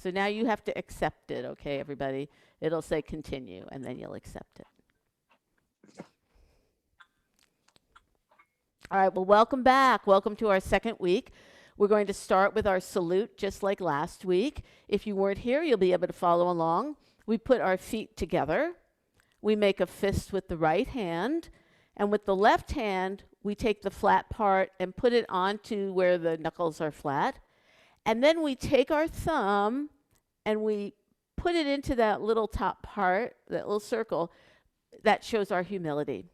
So now you have to accept it, okay, everybody? It'll say continue, and then you'll accept it. All right, well, welcome back. Welcome to our second week. We're going to start with our salute, just like last week. If you weren't here, you'll be able to follow along. We put our feet together. We make a fist with the right hand. And with the left hand, we take the flat part and put it onto where the knuckles are flat. And then we take our thumb and we put it into that little top part, that little circle, that shows our humility.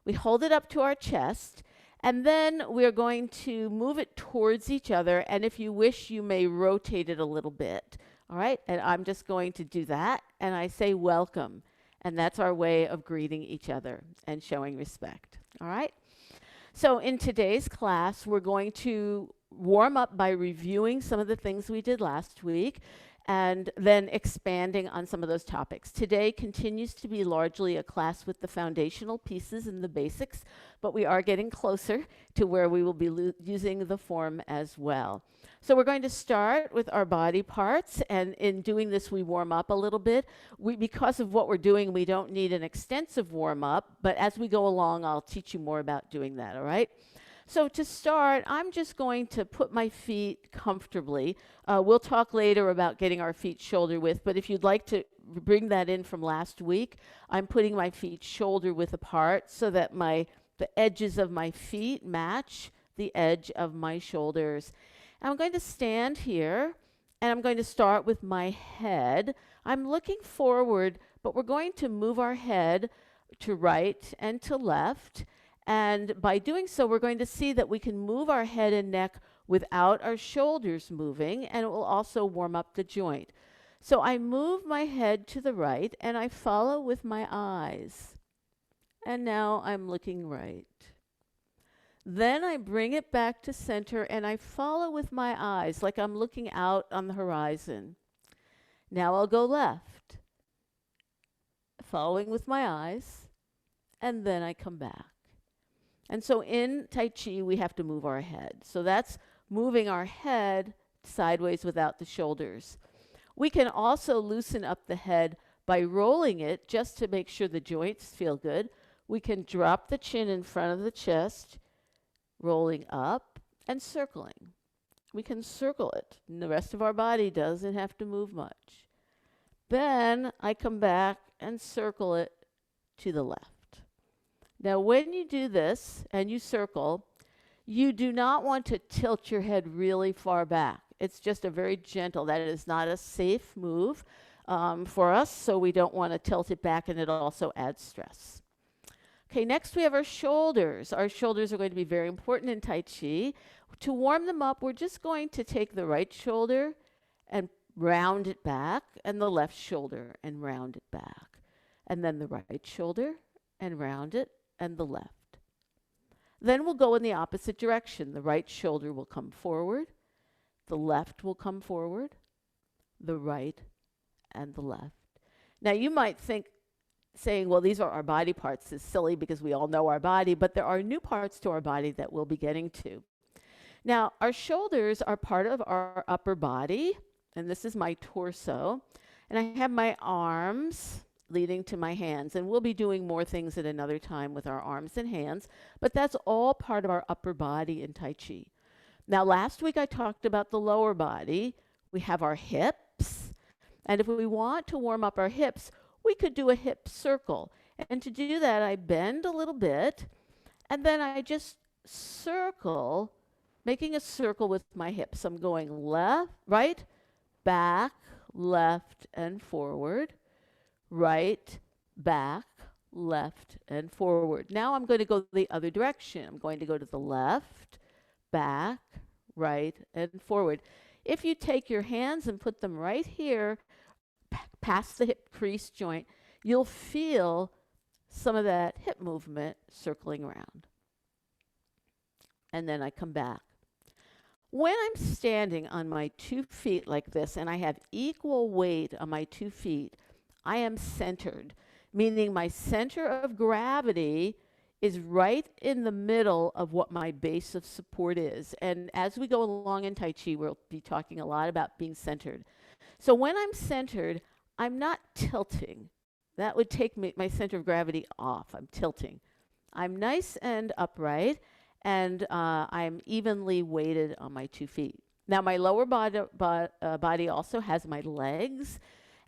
We hold it up to our chest, and then we're going to move it towards each other, and if you wish, you may rotate it a little bit. All right, and I'm just going to do that, and I say welcome, and that's our way of greeting each other and showing respect. All right, so in today's class, we're going to warm up by reviewing some of the things we did last week, and then expanding on some of those topics. Today continues to be largely a class with the foundational pieces and the basics, but we are getting closer to where we will be using the form as well. So we're going to start with our body parts, and in doing this, we warm up a little bit. Because of what we're doing, we don't need an extensive warm up, but as we go along, I'll teach you more about doing that, all right? So to start, I'm just going to put my feet comfortably. We'll talk later about getting our feet shoulder width, but if you'd like to bring that in from last week, I'm putting my feet shoulder width apart so that the edges of my feet match the edge of my shoulders. And I'm going to stand here, and I'm going to start with my head. I'm looking forward, but we're going to move our head to right and to left. And by doing so, we're going to see that we can move our head and neck without our shoulders moving, and it will also warm up the joint. So I move my head to the right, and I follow with my eyes. And now I'm looking right. Then I bring it back to center, and I follow with my eyes, like I'm looking out on the horizon. Now I'll go left, following with my eyes, and then I come back. And so in Tai Chi, we have to move our head. So that's moving our head sideways without the shoulders. We can also loosen up the head by rolling it just to make sure the joints feel good. We can drop the chin in front of the chest, rolling up and circling. We can circle it, and the rest of our body doesn't have to move much. Then I come back and circle it to the left. Now, when you do this and you circle, you do not want to tilt your head really far back. It's just a very gentle, that is not a safe move for us, so we don't want to tilt it back, and it also adds stress. Okay, next we have our shoulders. Our shoulders are going to be very important in Tai Chi. To warm them up, we're just going to take the right shoulder and round it back, and the left shoulder and round it back. And then the right shoulder and round it, and the left. Then we'll go in the opposite direction. The right shoulder will come forward, the left will come forward, the right and the left. Now you might think saying, well, these are our body parts is silly because we all know our body, but there are new parts to our body that we'll be getting to. Now, our shoulders are part of our upper body, and this is my torso, and I have my arms leading to my hands, and we'll be doing more things at another time with our arms and hands, but that's all part of our upper body in Tai Chi. Now, last week I talked about the lower body. We have our hips, and if we want to warm up our hips, we could do a hip circle. And to do that, I bend a little bit, and then I just circle, making a circle with my hips. I'm going left, right, back, left, and forward. Right, back, left, and forward. Now I'm going to go the other direction. I'm going to go to the left, back, right, and forward. If you take your hands and put them right here, past the hip crease joint, you'll feel some of that hip movement circling around. And then I come back. When I'm standing on my 2 feet like this, and I have equal weight on my 2 feet, I am centered, meaning my center of gravity is right in the middle of what my base of support is. And as we go along in Tai Chi, we'll be talking a lot about being centered. So when I'm centered, I'm not tilting. That would take my center of gravity off. I'm tilting. I'm nice and upright, and I'm evenly weighted on my 2 feet. Now, my lower body also has my legs,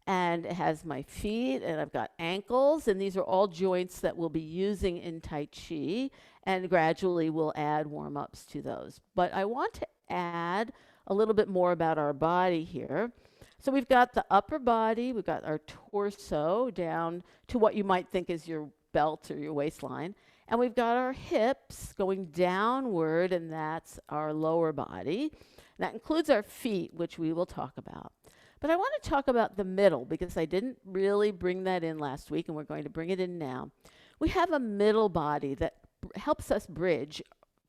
and it has my feet, and I've got ankles, and these are all joints that we'll be using in Tai Chi, and gradually we'll add warm-ups to those. But I want to add a little bit more about our body here. So we've got the upper body, we've got our torso down to what you might think is your belt or your waistline, and we've got our hips going downward, and that's our lower body. That includes our feet, which we will talk about. But I want to talk about the middle because I didn't really bring that in last week, and we're going to bring it in now. We have a middle body that helps us bridge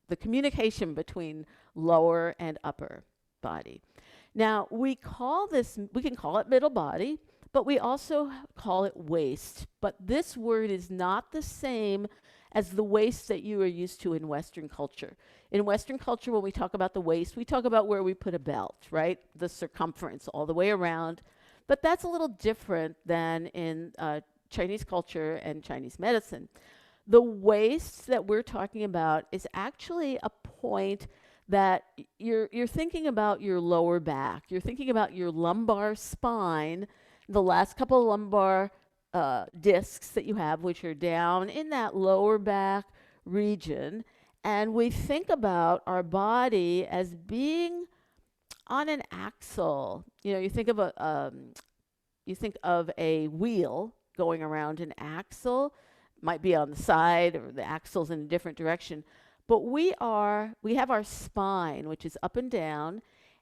the communication between lower and upper body. Now, we can call it middle body, but we also call it waist. But this word is not the same as the waist that you are used to in Western culture. In Western culture, when we talk about the waist, we talk about where we put a belt, right? The circumference all the way around. But that's a little different than in Chinese culture and Chinese medicine. The waist that we're talking about is actually a point that you're thinking about your lower back. You're thinking about your lumbar spine, the last couple of lumbar discs that you have, which are down in that lower back region. And we think about our body as being on an axle. You know, you think of a wheel going around an axle, might be on the side or the axle's in a different direction. But we have our spine, which is up and down,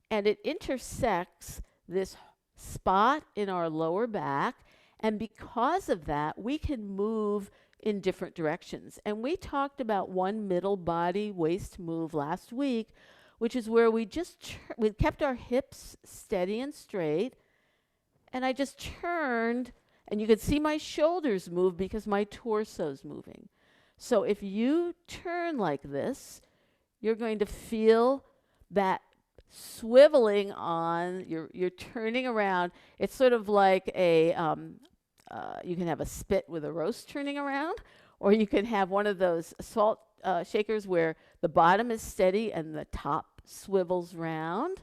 and it intersects this spot in our lower back. And because of that, we can move in different directions. And we talked about one middle body waist move last week, which is where we kept our hips steady and straight. And I just turned, and you could see my shoulders move because my torso's moving. So if you turn like this, you're going to feel that swiveling on, you're turning around. It's sort of like you can have a spit with a roast turning around, or you can have one of those salt shakers where the bottom is steady and the top swivels round.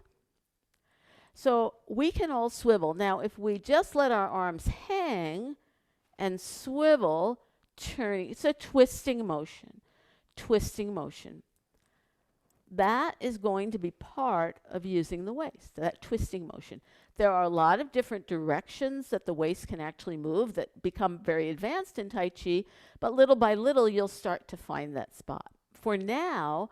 So we can all swivel. Now, if we just let our arms hang and swivel, turning, it's a twisting motion. That is going to be part of using the waist, that twisting motion. There are a lot of different directions that the waist can actually move that become very advanced in Tai Chi, but little by little you'll start to find that spot. For now,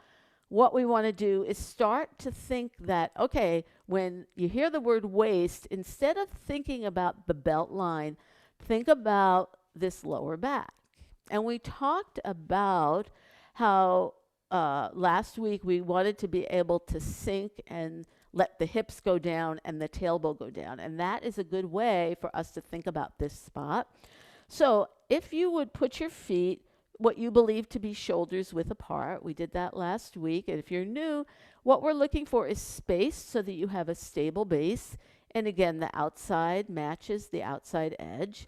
what we want to do is start to think that, okay, when you hear the word waist, instead of thinking about the belt line, think about this lower back. And we talked about how last week we wanted to be able to sink and let the hips go down and the tailbone go down. And that is a good way for us to think about this spot. So if you would put your feet, what you believe to be shoulders width apart, we did that last week. And if you're new, what we're looking for is space so that you have a stable base. And again, the outside matches the outside edge.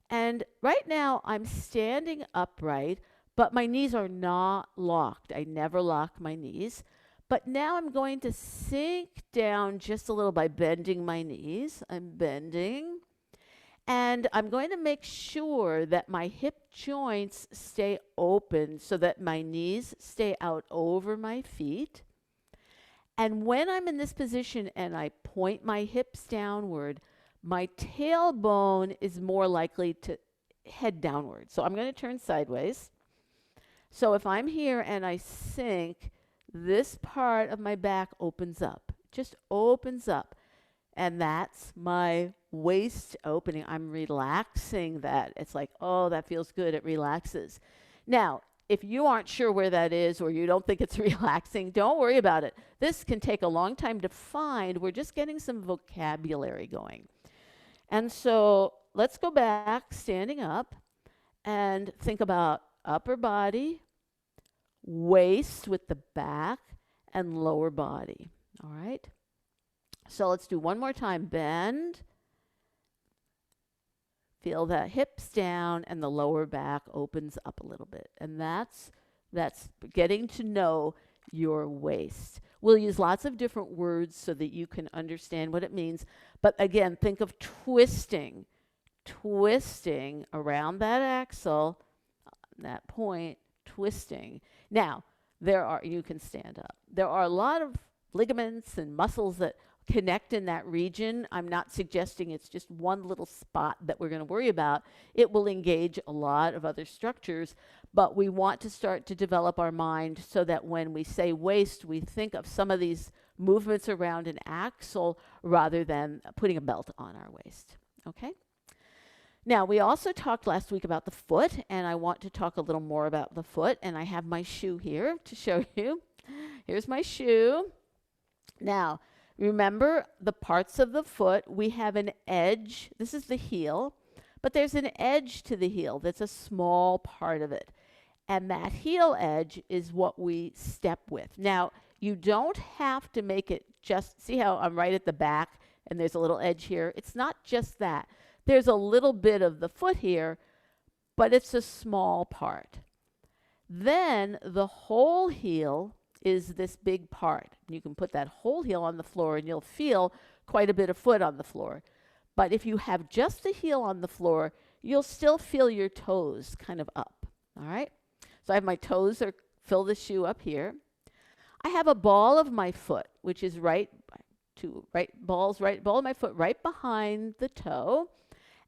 And right now I'm standing upright, but my knees are not locked. I never lock my knees. But now I'm going to sink down just a little by bending my knees. I'm bending. And I'm going to make sure that my hip joints stay open so that my knees stay out over my feet. And when I'm in this position and I point my hips downward, my tailbone is more likely to head downward. So I'm going to turn sideways. So if I'm here and I sink, this part of my back opens up, just opens up. And that's my waist opening. I'm relaxing that. It's like, oh, that feels good. It relaxes. Now, if you aren't sure where that is or you don't think it's relaxing, don't worry about it. This can take a long time to find. We're just getting some vocabulary going. And so let's go back, standing up, and think about upper body, waist with the back, and lower body. All right? So let's do one more time. Bend. Feel that hips down and the lower back opens up a little bit. And that's getting to know your waist. We'll use lots of different words so that you can understand what it means. But again, think of twisting around that axle, that point, twisting. Now, you can stand up. There are a lot of ligaments and muscles that connect in that region. I'm not suggesting it's just one little spot that we're going to worry about. It will engage a lot of other structures, but we want to start to develop our mind so that when we say waist, we think of some of these movements around an axle rather than putting a belt on our waist. Okay? Now, we also talked last week about the foot, and I want to talk a little more about the foot, and I have my shoe here to show you. Here's my shoe. Now, remember the parts of the foot, we have an edge. This is the heel, but there's an edge to the heel that's a small part of it. And that heel edge is what we step with. Now, you don't have to make it just, see how I'm right at the back and there's a little edge here? It's not just that. There's a little bit of the foot here, but it's a small part. Then the whole heel is this big part. You can put that whole heel on the floor and you'll feel quite a bit of foot on the floor. But if you have just the heel on the floor, you'll still feel your toes kind of up. All right? So I have my toes fill the shoe up here. I have a ball of my foot, which is ball of my foot right behind the toe.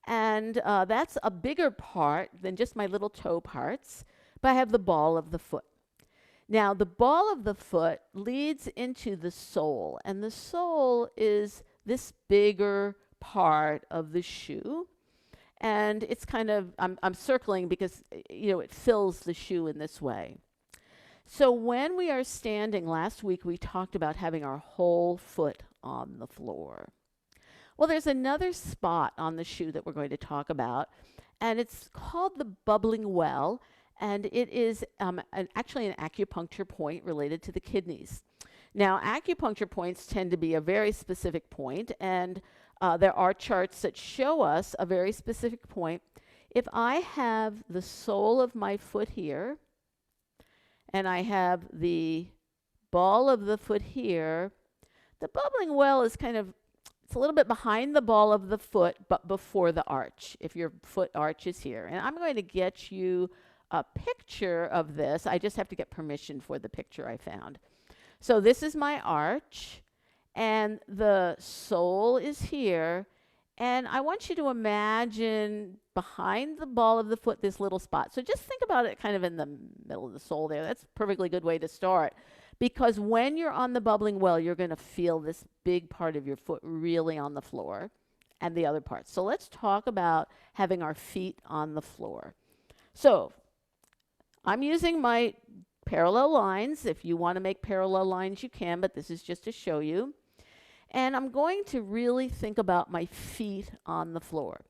And that's a bigger part than just my little toe parts. But I have the ball of the foot. Now, the ball of the foot leads into the sole, and the sole is this bigger part of the shoe. And it's kind of, I'm circling because, it fills the shoe in this way. So when we are standing, last week we talked about having our whole foot on the floor. Well, there's another spot on the shoe that we're going to talk about, and it's called the bubbling well. And it is actually an acupuncture point related to the kidneys. Now, acupuncture points tend to be a very specific point, and there are charts that show us a very specific point. If I have the sole of my foot here, and I have the ball of the foot here, the bubbling well is it's a little bit behind the ball of the foot, but before the arch, if your foot arch is here. And I'm going to get you a picture of this. I just have to get permission for the picture I found. So this is my arch, and the sole is here. And I want you to imagine behind the ball of the foot this little spot. So just think about it kind of in the middle of the sole there. That's a perfectly good way to start. Because when you're on the bubbling well, you're going to feel this big part of your foot really on the floor and the other parts. So let's talk about having our feet on the floor. So I'm using my parallel lines. If you want to make parallel lines, you can, but this is just to show you. And I'm going to really think about my feet on the floor.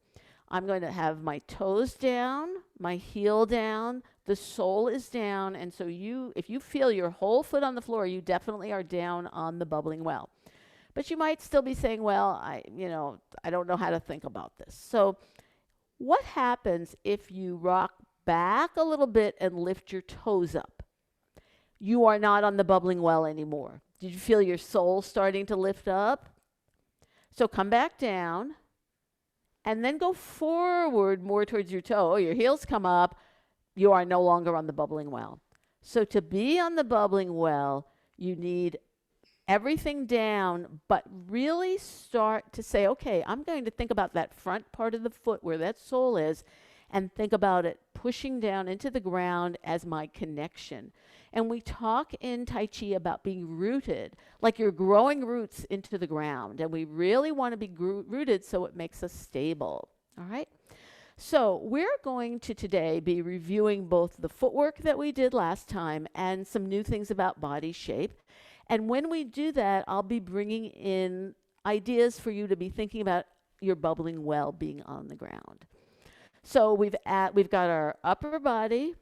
I'm going to have my toes down, my heel down, the sole is down, and so if you feel your whole foot on the floor, you definitely are down on the bubbling well. But you might still be saying, well, I don't know how to think about this. So what happens if you rock back a little bit and lift your toes up? You are not on the bubbling well anymore. Did you feel your sole starting to lift up? So come back down and then go forward more towards your toe. Your heels come up. You are no longer on the bubbling well. So to be on the bubbling well, you need everything down, but really start to say, okay, I'm going to think about that front part of the foot where that sole is, and think about it pushing down into the ground as my connection. And we talk in Tai Chi about being rooted, like you're growing roots into the ground. And we really want to be rooted so it makes us stable. All right? So we're going to today be reviewing both the footwork that we did last time and some new things about body shape. And when we do that, I'll be bringing in ideas for you to be thinking about your bubbling well being on the ground. So we've got our upper body,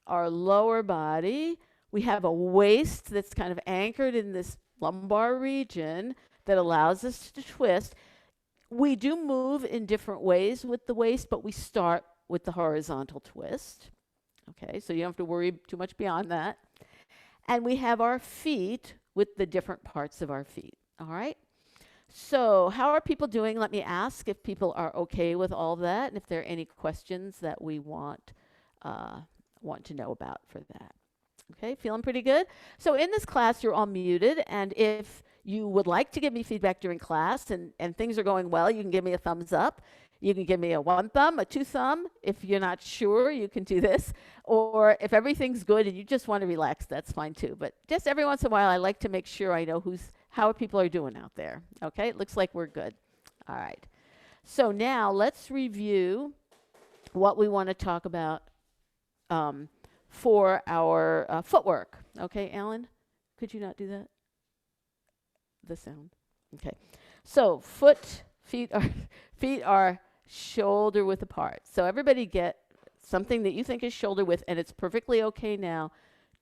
our lower body. We have a waist that's kind of anchored in this lumbar region that allows us to twist. We do move in different ways with the waist, but we start with the horizontal twist. Okay, so you don't have to worry too much beyond that. And we have our feet with the different parts of our feet. All right. So how are people doing? Let me ask if people are okay with all that, and if there are any questions that we want to know about for that. Okay, feeling pretty good? So in this class, you're all muted, and if you would like to give me feedback during class and things are going well, you can give me a thumbs up. You can give me a 1 thumb, a 2 thumb. If you're not sure, you can do this. Or if everything's good and you just want to relax, that's fine too. But just every once in a while, I like to make sure I know how people are doing out there. Okay, it looks like we're good. All right. So now let's review what we want to talk about for our footwork. Okay, Alan, could you not do that? The sound. Okay. So feet are shoulder width apart. So everybody get something that you think is shoulder width, and it's perfectly okay now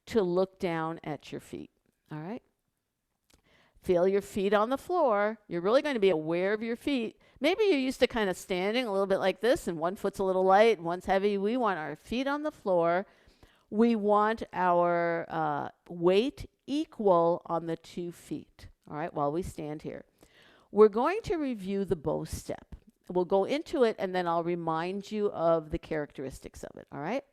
to look down at your feet. All right. Feel your feet on the floor. You're really going to be aware of your feet. Maybe you're used to kind of standing a little bit like this, and one foot's a little light and one's heavy. We want our feet on the floor. We want our weight equal on the 2 feet, all right, while we stand here. We're going to review the bow step. We'll go into it, and then I'll remind you of the characteristics of it, all right?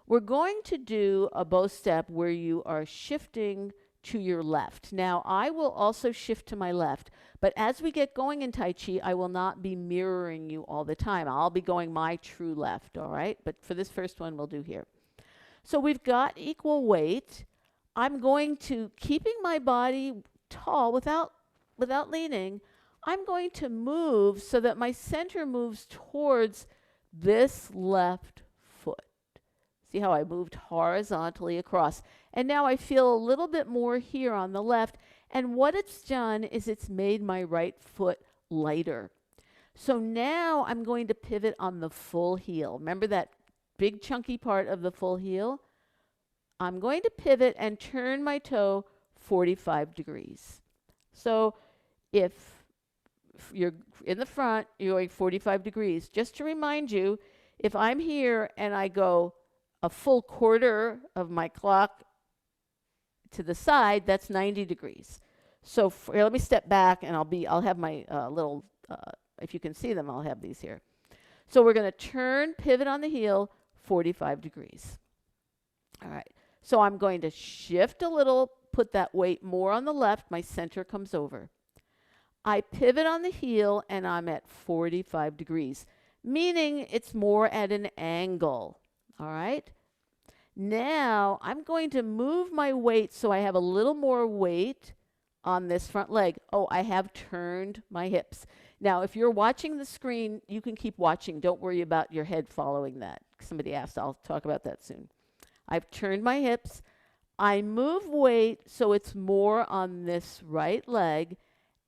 We're going to do a bow step where you are shifting to your left. Now, I will also shift to my left, but as we get going in Tai Chi, I will not be mirroring you all the time. I'll be going my true left, all right? But for this first one, we'll do here. So we've got equal weight. I'm going to, keeping my body tall without leaning, I'm going to move so that my center moves towards this left foot. See how I moved horizontally across. And now I feel a little bit more here on the left. And what it's done is it's made my right foot lighter. So now I'm going to pivot on the full heel. Remember that big chunky part of the full heel? I'm going to pivot and turn my toe 45 degrees. So if you're in the front, you're going 45 degrees. Just to remind you, if I'm here and I go a full quarter of my clock to the side, that's 90 degrees. So here, let me step back, and I'll have my little, if you can see them, I'll have these here. So we're going to turn, pivot on the heel, 45 degrees. All right. So I'm going to shift a little, put that weight more on the left. My center comes over. I pivot on the heel, and I'm at 45 degrees, meaning it's more at an angle. All right. Now I'm going to move my weight so I have a little more weight on this front leg. Oh, I have turned my hips. Now, if you're watching the screen, you can keep watching. Don't worry about your head following that. Somebody asked. I'll talk about that soon. I've turned my hips. I move weight so it's more on this right leg,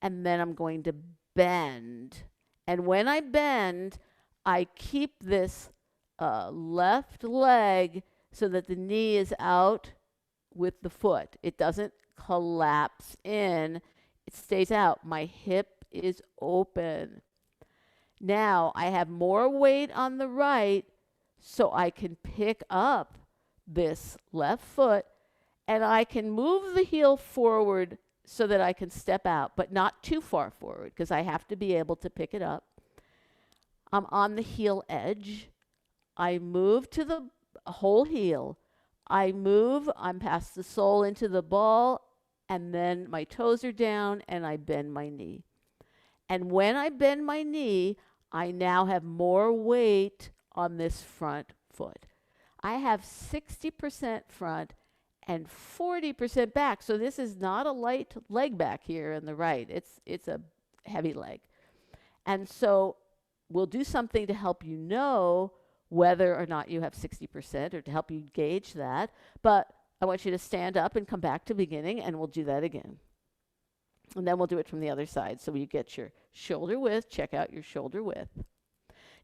and then I'm going to bend. And when I bend, I keep this left leg so that the knee is out with the foot. It doesn't collapse in. It stays out. My hip is open. Now I have more weight on the right, so I can pick up this left foot, and I can move the heel forward so that I can step out, but not too far forward because I have to be able to pick it up. I'm on the heel edge. I move to the whole heel. I move, I'm past the sole into the ball, and then my toes are down, and I bend my knee. And when I bend my knee, I now have more weight on this front foot. I have 60% front and 40% back. So this is not a light leg back here in the right. It's a heavy leg. And so we'll do something to help you know whether or not you have 60% or to help you gauge that. But I want you to stand up and come back to beginning, and we'll do that again. And then we'll do it from the other side. So you get your shoulder width, check out your shoulder width.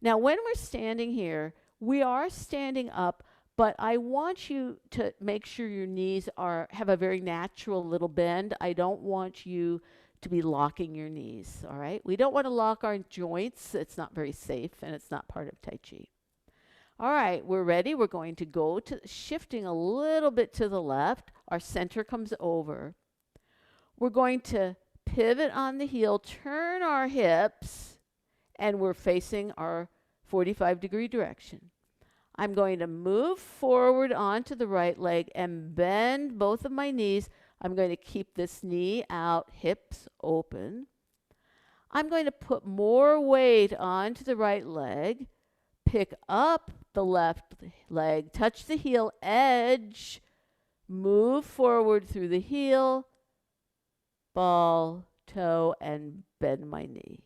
Now, when we're standing here, we are standing up, But I want you to make sure your knees have a very natural little bend. I don't want you to be locking your knees, all right? We don't want to lock our joints. It's not very safe, and it's not part of Tai Chi. All right, we're ready. We're going to go to shifting a little bit to the left. Our center comes over. We're going to pivot on the heel, turn our hips, and we're facing our 45-degree direction. I'm going to move forward onto the right leg and bend both of my knees. I'm going to keep this knee out, hips open. I'm going to put more weight onto the right leg, pick up the left leg, touch the heel edge, move forward through the heel, ball, toe, and bend my knee.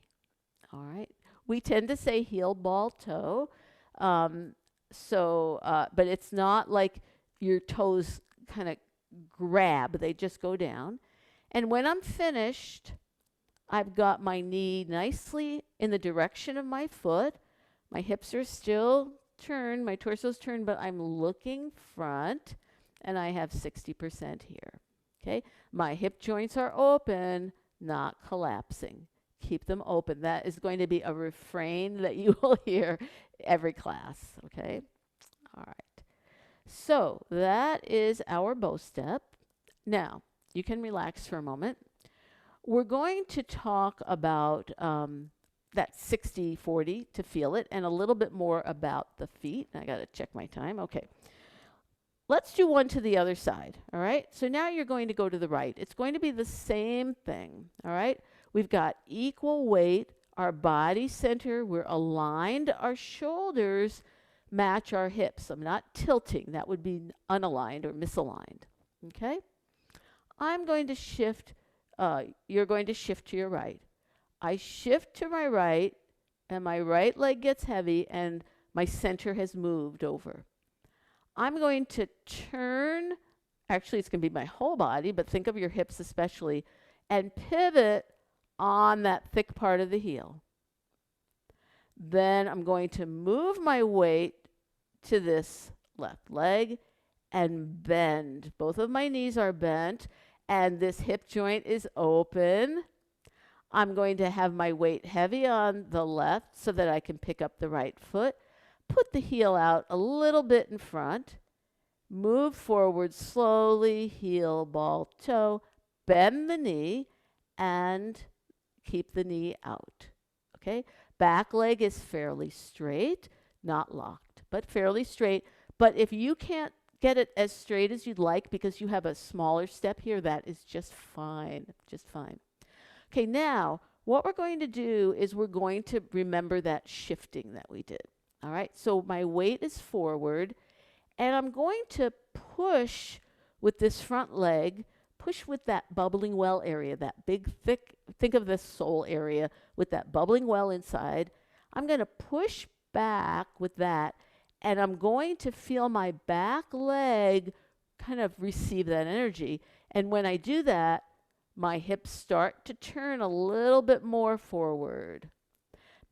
All right. We tend to say heel, ball, toe. But it's not like your toes kind of grab. They just go down. And when I'm finished, I've got my knee nicely in the direction of my foot. My hips are still turned, my torso's turned, but I'm looking front, and I have 60% here. Okay? My hip joints are open, not collapsing. Keep them open. That is going to be a refrain that you will hear every class. Okay? All right. So that is our bow step. Now, you can relax for a moment. We're going to talk about that 60-40 to feel it, and a little bit more about the feet. I got to check my time. Okay. Let's do one to the other side. All right. So now you're going to go to the right. It's going to be the same thing. All right. We've got equal weight, our body center, we're aligned, our shoulders match our hips. I'm not tilting. That would be unaligned or misaligned. Okay. I'm going to shift. You're going to shift to your right. I shift to my right, and my right leg gets heavy, and my center has moved over. I'm going to turn, actually it's going to be my whole body, but think of your hips especially, and pivot on that thick part of the heel. Then I'm going to move my weight to this left leg and bend. Both of my knees are bent, and this hip joint is open. I'm going to have my weight heavy on the left so that I can pick up the right foot. Put the heel out a little bit in front. Move forward slowly, heel, ball, toe. Bend the knee and keep the knee out. Okay? Back leg is fairly straight, not locked, but fairly straight. But if you can't get it as straight as you'd like because you have a smaller step here, that is just fine. Just fine. Okay, now what we're going to do is we're going to remember that shifting that we did. All right, so my weight is forward, and I'm going to push with this front leg, push with that bubbling well area, that big, thick, think of this sole area with that bubbling well inside. I'm going to push back with that, and I'm going to feel my back leg kind of receive that energy. And when I do that, my hips start to turn a little bit more forward.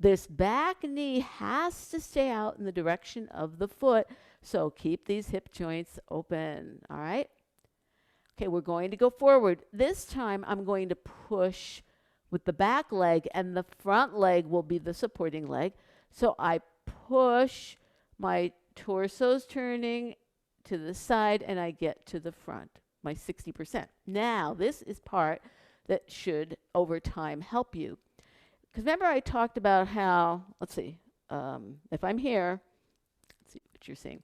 This back knee has to stay out in the direction of the foot, so keep these hip joints open, all right? Okay, we're going to go forward. This time I'm going to push with the back leg, and the front leg will be the supporting leg. So I push, my torso's turning to the side, and I get to the front. My 60%. Now, this is part that should, over time, help you. Because remember I talked about how, let's see, if I'm here, let's see what you're seeing.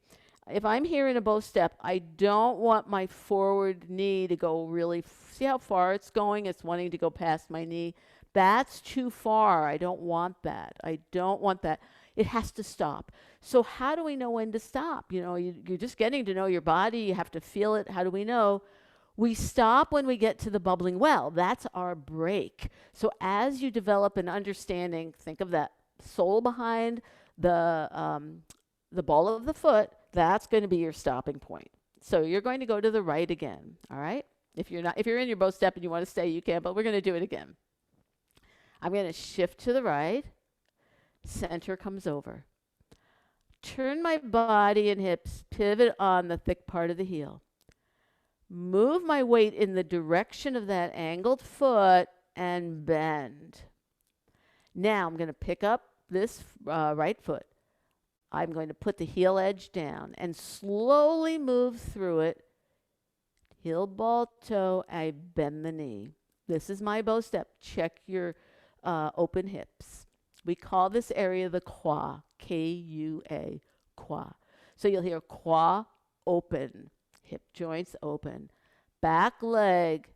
If I'm here in a bow step, I don't want my forward knee to go really, see how far it's going? It's wanting to go past my knee. That's too far. I don't want that. I don't want that. It has to stop. So how do we know when to stop? You know, you're just getting to know your body. You have to feel it. How do we know? We stop when we get to the bubbling well. That's our break. So as you develop an understanding, think of that sole behind the ball of the foot. That's going to be your stopping point. So you're going to go to the right again. All right. If you're in your bow step and you want to stay, you can. But we're going to do it again. I'm going to shift to the right. Center comes over. turn my body and hips, pivot on the thick part of the heel. Move my weight in the direction of that angled foot and bend. Now I'm going to pick up this right foot. I'm going to put the heel edge down and slowly move through it. Heel, ball, toe, I bend the knee. This is my bow step. Check your open hips. We call this area the qua, K-U-A, qua. So you'll hear qua open, hip joints open, back leg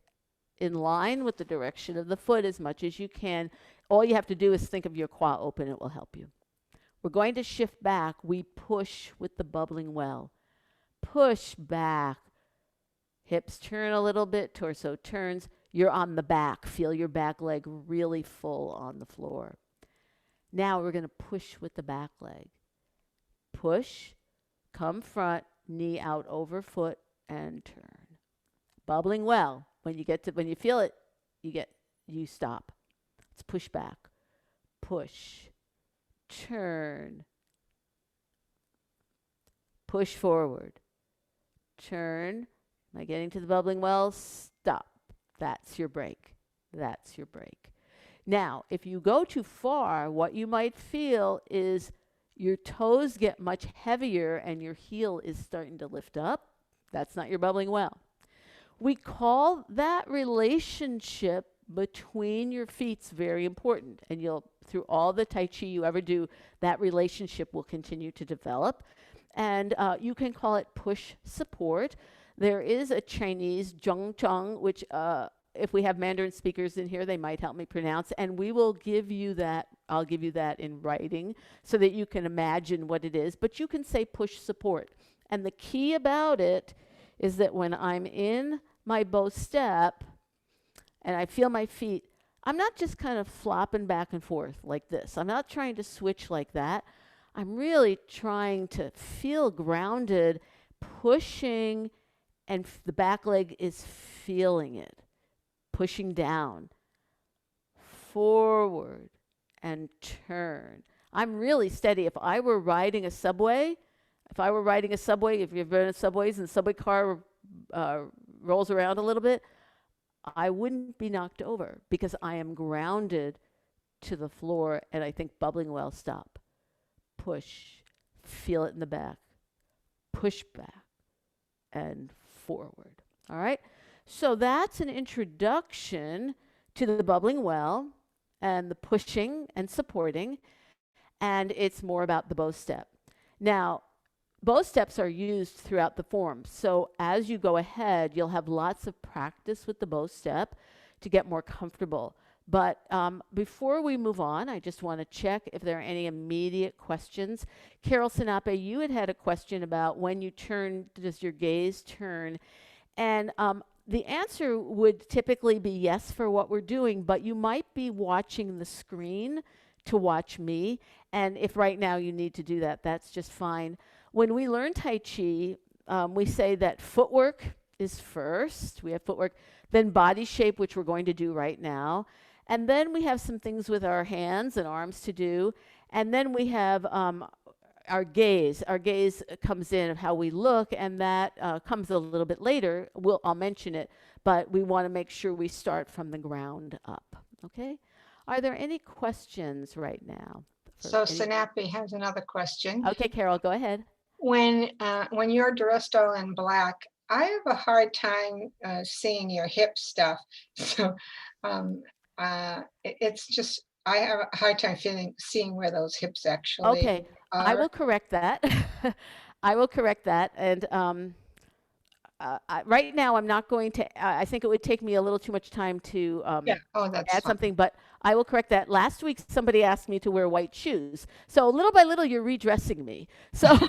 in line with the direction of the foot as much as you can. All you have to do is think of your qua open. It will help you. We're going to shift back. We push with the bubbling well. Push back. Hips turn a little bit, torso turns. You're on the back. Feel your back leg really full on the floor. Now we're going to push with the back leg. Push, come front, knee out over foot, and turn. Bubbling well. When you feel it, you stop. Let's push back. Push. Turn. Push forward. Turn. Am I getting to the bubbling well? Stop. That's your break. That's your break. Now, if you go too far, what you might feel is your toes get much heavier and your heel is starting to lift up. That's not your bubbling well. We call that relationship between your feet very important. And through all the Tai Chi you ever do, that relationship will continue to develop. And you can call it push support. There is a Chinese zhongcheng, which if we have Mandarin speakers in here, they might help me pronounce. And we will give you that. I'll give you that in writing so that you can imagine what it is. But you can say push support. And the key about it is that when I'm in my bow step and I feel my feet, I'm not just kind of flopping back and forth like this. I'm not trying to switch like that. I'm really trying to feel grounded, pushing, and the back leg is feeling it. Pushing down, forward, and turn. I'm really steady. If I were riding a subway, if you've been in subways and the subway car rolls around a little bit, I wouldn't be knocked over because I am grounded to the floor and I think bubbling well, stop. Push, feel it in the back, push back, and forward. All right? So that's an introduction to the bubbling well and the pushing and supporting, and it's more about the bow step. Now, bow steps are used throughout the form. So as you go ahead, you'll have lots of practice with the bow step to get more comfortable. But before we move on, I just want to check if there are any immediate questions. Carol Sinape, you had a question about when you turn, does your gaze turn? And the answer would typically be yes for what we're doing, but you might be watching the screen to watch me. And if right now you need to do that, that's just fine. When we learn Tai Chi, we say that footwork is first. We have footwork, then body shape, which we're going to do right now. And then we have some things with our hands and arms to do. And then we have our gaze. Our gaze comes in of how we look, and that comes a little bit later. I'll mention it, but we want to make sure we start from the ground up. Okay? Are there any questions right now? So Sinapi has another question. Okay, Carol, go ahead. When you're dressed all in black, I have a hard time seeing your hip stuff. So it's just, I have a hard time seeing where those hips actually are. I will correct that. I will correct that. And right now, I'm not going to, I think it would take me a little too much time to that's add fine. something, but I will correct that. Last week, somebody asked me to wear white shoes. So little by little, you're redressing me. So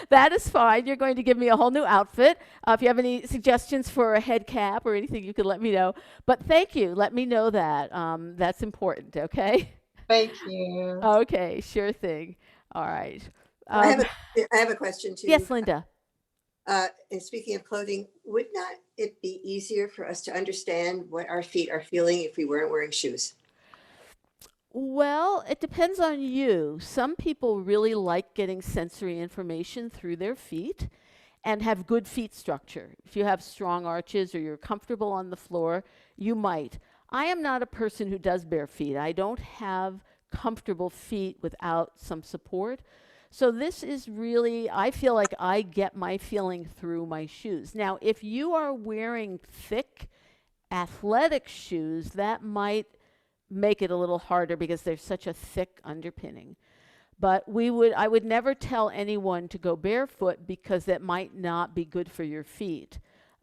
that is fine. You're going to give me a whole new outfit. If you have any suggestions for a head cap or anything, you can let me know. But thank you. Let me know that. That's important, okay? Thank you. Okay, sure thing. All right. I have a question too. Yes, Linda. And speaking of clothing, would not it be easier for us to understand what our feet are feeling if we weren't wearing shoes? Well, it depends on you. Some people really like getting sensory information through their feet and have good feet structure. If you have strong arches or you're comfortable on the floor, you might. I am not a person who does bare feet. I don't have comfortable feet without some support. So this is really, I feel like I get my feeling through my shoes. Now, if you are wearing thick athletic shoes, that might make it a little harder because there's such a thick underpinning. But I would never tell anyone to go barefoot because that might not be good for your feet.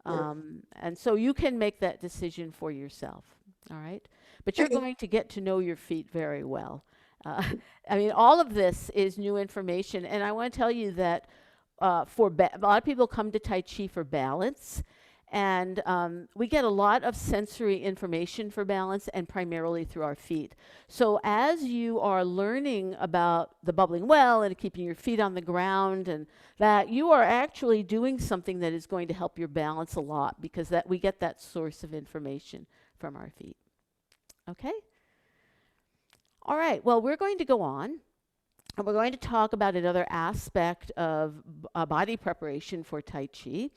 Sure. And so you can make that decision for yourself. All right. But you're Okay. going to get to know your feet very well. Uh, I mean, all of this is new information. And I want to tell you that a lot of people come to Tai Chi for balance. And we get a lot of sensory information for balance and primarily through our feet. So as you are learning about the bubbling well and keeping your feet on the ground and that, you are actually doing something that is going to help your balance a lot because that we get that source of information from our feet. Okay? All right. Well, we're going to go on. And we're going to talk about another aspect of body preparation for Tai Chi.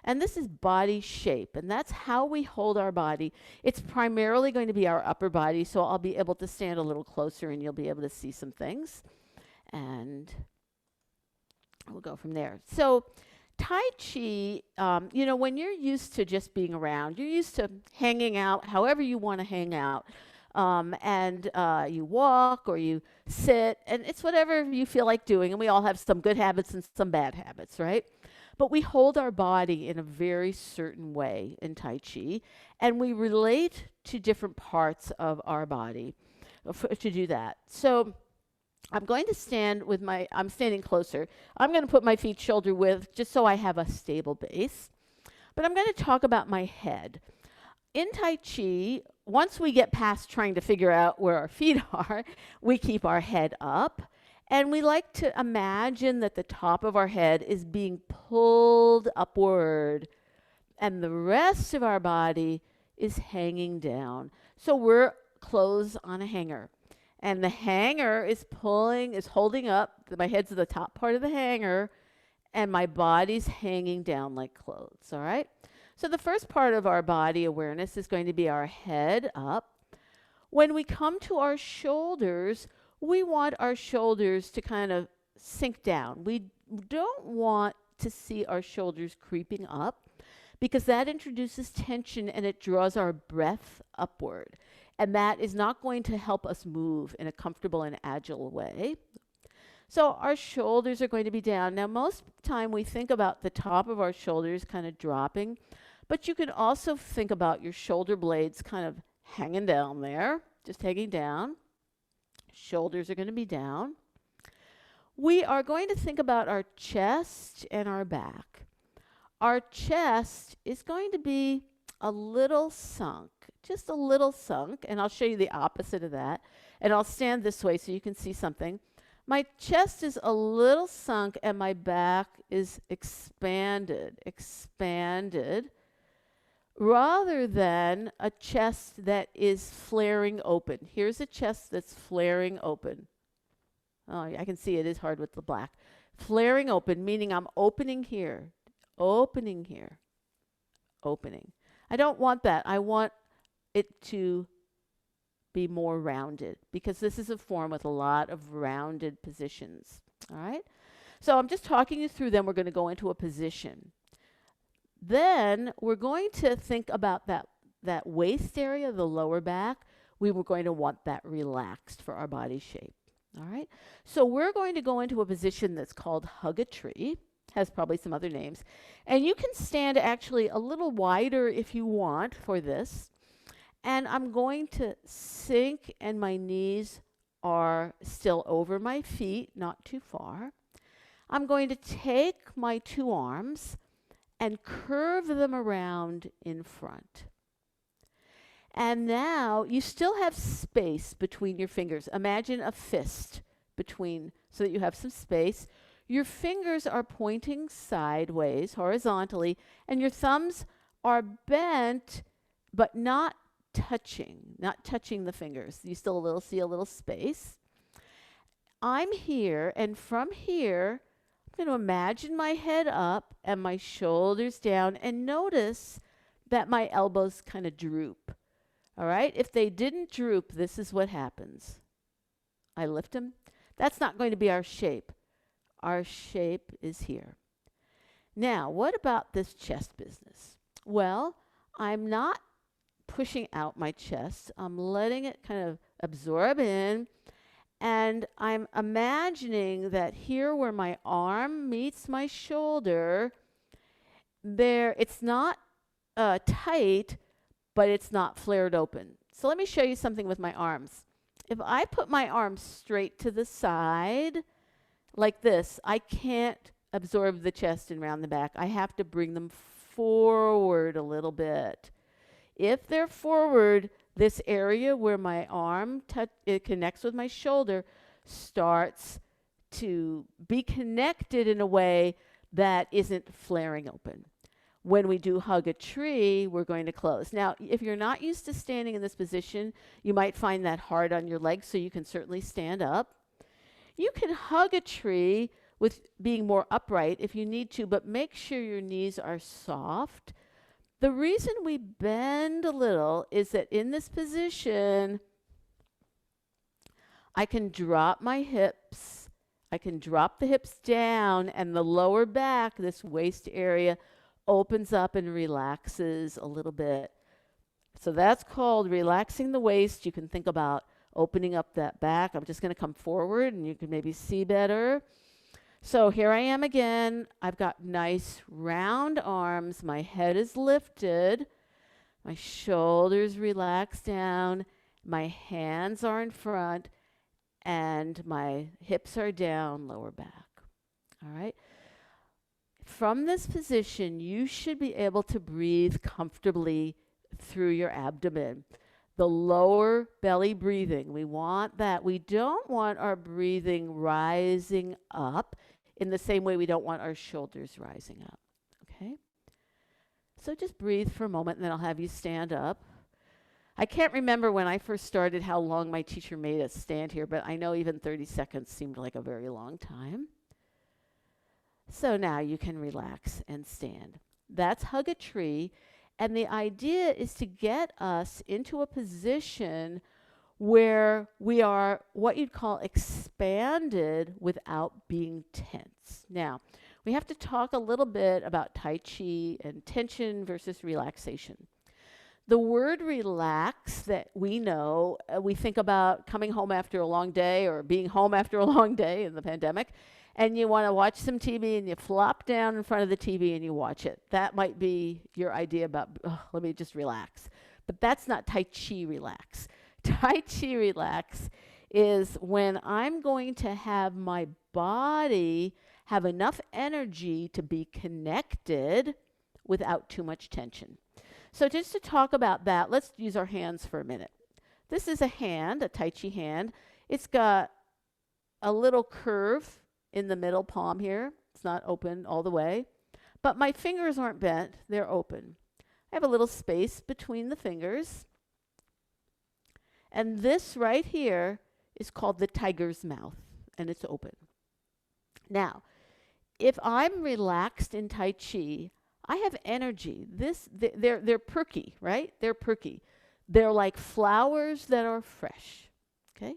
And this is body shape. And that's how we hold our body. It's primarily going to be our upper body. So I'll be able to stand a little closer and you'll be able to see some things. And we'll go from there. So Tai Chi, when you're used to just being around, you're used to hanging out however you want to hang out. You walk or you sit, and it's whatever you feel like doing. And we all have some good habits and some bad habits, right? But we hold our body in a very certain way in Tai Chi, and we relate to different parts of our body to do that. So I'm going to I'm standing closer. I'm going to put my feet shoulder width just so I have a stable base. But I'm going to talk about my head. In Tai Chi, once we get past trying to figure out where our feet are, we keep our head up. And we like to imagine that the top of our head is being pulled upward and the rest of our body is hanging down. So we're clothes on a hanger. And the hanger is holding up. My head's at the top part of the hanger and my body's hanging down like clothes, all right? So the first part of our body awareness is going to be our head up. When we come to our shoulders, we want our shoulders to kind of sink down. We don't want to see our shoulders creeping up because that introduces tension and it draws our breath upward. And that is not going to help us move in a comfortable and agile way. So our shoulders are going to be down. Now, most of the time we think about the top of our shoulders kind of dropping, but you can also think about your shoulder blades kind of hanging down there, just hanging down. Shoulders are going to be down. We are going to think about our chest and our back. Our chest is going to be a little sunk, just a little sunk, and I'll show you the opposite of that. And I'll stand this way so you can see something. My chest is a little sunk and my back is expanded, rather than a chest that is flaring open. Here's a chest that's flaring open. Oh, I can see it is hard with the black. Flaring open, meaning I'm opening here, opening here, opening. I don't want that. I want it to be more rounded because this is a form with a lot of rounded positions. All right? So I'm just talking you through them. We're going to go into a position. Then we're going to think about that waist area, the lower back. We were going to want that relaxed for our body shape. All right? So we're going to go into a position that's called hug a tree. Has probably some other names. And you can stand actually a little wider if you want for this. And I'm going to sink and my knees are still over my feet, not too far. I'm going to take my two arms and curve them around in front. And now you still have space between your fingers. Imagine a fist between so that you have some space. Your fingers are pointing sideways, horizontally, and your thumbs are bent, but not not touching the fingers. You still see a little space. I'm here, and from here, I'm going to imagine my head up and my shoulders down, and notice that my elbows kind of droop. All right? If they didn't droop, this is what happens. I lift them. That's not going to be our shape. Our shape is here. Now, what about this chest business? Well, I'm not pushing out my chest. I'm letting it kind of absorb in. And I'm imagining that here where my arm meets my shoulder, it's not tight, but it's not flared open. So let me show you something with my arms. If I put my arms straight to the side, like this, I can't absorb the chest and round the back. I have to bring them forward a little bit. If they're forward, this area where my arm it connects with my shoulder starts to be connected in a way that isn't flaring open. When we do hug a tree, we're going to close. Now, if you're not used to standing in this position, you might find that hard on your legs, so you can certainly stand up. You can hug a tree with being more upright if you need to, but make sure your knees are soft. The reason we bend a little is that in this position, I can drop my hips. I can drop the hips down, and the lower back, this waist area, opens up and relaxes a little bit. So that's called relaxing the waist. You can think about opening up that back. I'm just going to come forward, and you can maybe see better. So here I am again. I've got nice round arms. My head is lifted. My shoulders relax down. My hands are in front. And my hips are down, lower back. All right? From this position, you should be able to breathe comfortably through your abdomen. The lower belly breathing, we want that. We don't want our breathing rising up in the same way we don't want our shoulders rising up. Okay? So just breathe for a moment, and then I'll have you stand up. I can't remember when I first started how long my teacher made us stand here, but I know even 30 seconds seemed like a very long time. So now you can relax and stand. That's hug a tree. And the idea is to get us into a position where we are what you'd call expanded without being tense. Now, we have to talk a little bit about Tai Chi and tension versus relaxation. The word relax that we know, we think about coming home after a long day or being home after a long day in the pandemic, and you want to watch some TV and you flop down in front of the TV and you watch it. That might be your idea about, let me just relax. But that's not Tai Chi relax. Tai Chi relax is when I'm going to have my body have enough energy to be connected without too much tension. So just to talk about that, let's use our hands for a minute. This is a hand, a Tai Chi hand. It's got a little curve in the middle palm here. It's not open all the way. But my fingers aren't bent, they're open. I have a little space between the fingers. And this right here is called the tiger's mouth, and it's open. Now, if I'm relaxed in Tai Chi, I have energy. They're perky, right? They're perky. They're like flowers that are fresh. Okay?